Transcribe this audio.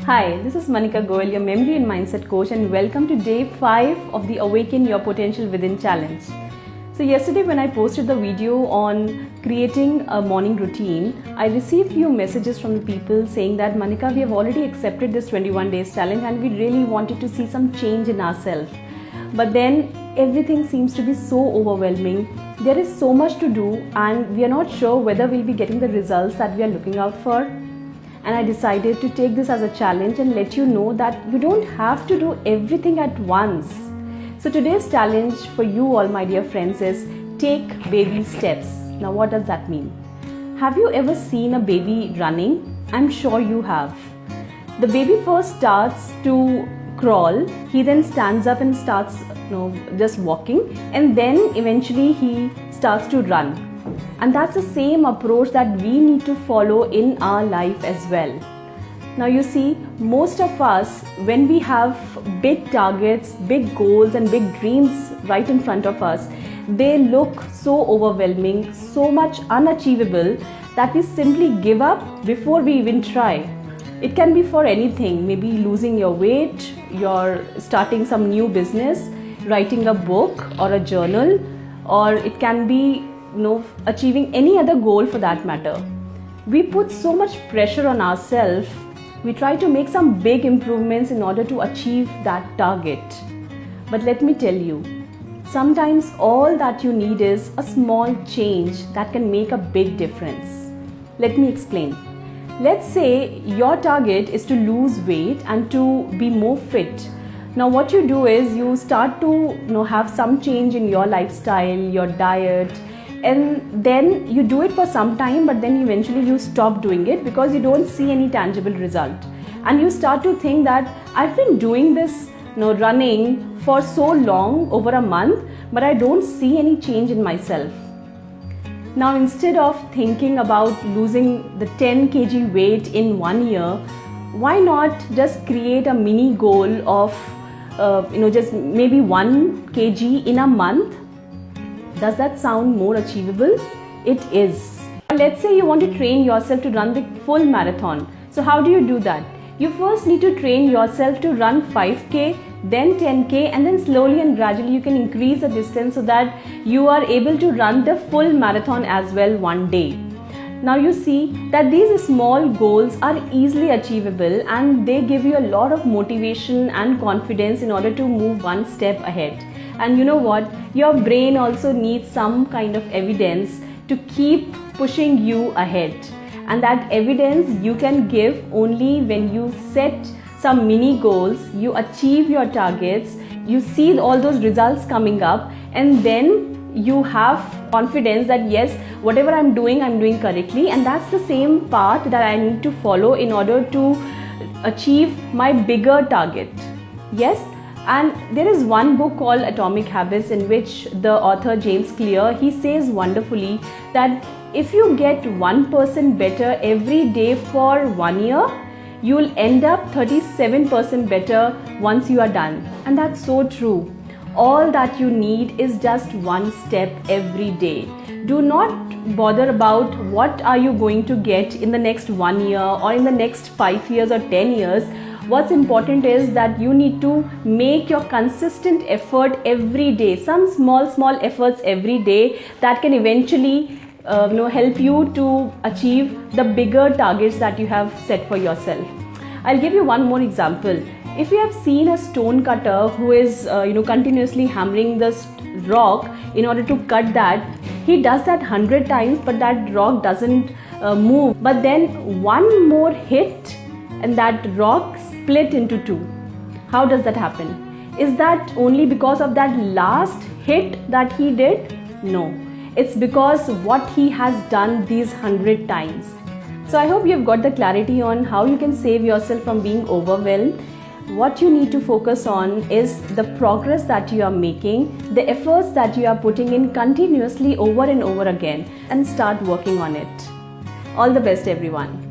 Hi, this is Manika Goel, your memory and mindset coach, and welcome to day 5 of the Awaken Your Potential Within challenge. So yesterday when I posted the video on creating a morning routine, I received few messages from the people saying that Manika, we have already accepted this 21 days challenge and we really wanted to see some change in ourselves. But then everything seems to be so overwhelming. There is so much to do and we are not sure whether we'll be getting the results that we are looking out for. And I decided to take this as a challenge and let you know that you don't have to do everything at once. So today's challenge for you all, my dear friends, is take baby steps. Now what does that mean? Have you ever seen a baby running? I'm sure you have. The baby first starts to crawl, he then stands up and starts just walking, and then eventually he starts to run. And that's the same approach that we need to follow in our life as well. Now you see, most of us, when we have big targets, big goals and big dreams right in front of us, they look so overwhelming, so much unachievable that we simply give up before we even try. It can be for anything, maybe losing your weight, you're starting some new business, writing a book or a journal, or it can be achieving any other goal for that matter. We put so much pressure on ourselves. We try to make some big improvements in order to achieve that target. But let me tell you, sometimes all that you need is a small change that can make a big difference. Let me explain. Let's say your target is to lose weight and to be more fit. Now what you do is you start to have some change in your lifestyle, your diet, and then you do it for some time, but then eventually you stop doing it because you don't see any tangible result. And you start to think that I've been doing this running for so long, over a month, but I don't see any change in myself. Now instead of thinking about losing the 10 kg weight in 1 year, why not just create a mini goal of just maybe 1 kg in a month? Does that sound more achievable? It is. Let's say you want to train yourself to run the full marathon. So how do you do that? You first need to train yourself to run 5k, then 10k, and then slowly and gradually you can increase the distance so that you are able to run the full marathon as well one day. Now you see that these small goals are easily achievable and they give you a lot of motivation and confidence in order to move one step ahead. And you know what? Your brain also needs some kind of evidence to keep pushing you ahead. And that evidence you can give only when you set some mini goals, you achieve your targets, you see all those results coming up, and then you have confidence that yes, whatever I'm doing correctly, and that's the same path that I need to follow in order to achieve my bigger target. Yes. And there is one book called Atomic Habits in which the author James Clear, he says wonderfully that if you get 1% better every day for 1 year, you will end up 37% better once you are done. And that's so true. All that you need is just one step every day. Do not bother about what are you going to get in the next 1 year or in the next 5 years or 10 years. What's important is that you need to make your consistent effort every day, some small efforts every day that can eventually help you to achieve the bigger targets that you have set for yourself. I'll give you one more example. If you have seen a stone cutter who is continuously hammering the rock in order to cut that, he does that 100 times but that rock doesn't move. But then one more hit and that rock split into two. How does that happen? Is that only because of that last hit that he did? No. It's because what he has done these 100 times. So I hope you've got the clarity on how you can save yourself from being overwhelmed. What you need to focus on is the progress that you are making, the efforts that you are putting in continuously over and over again, and start working on it. All the best, everyone.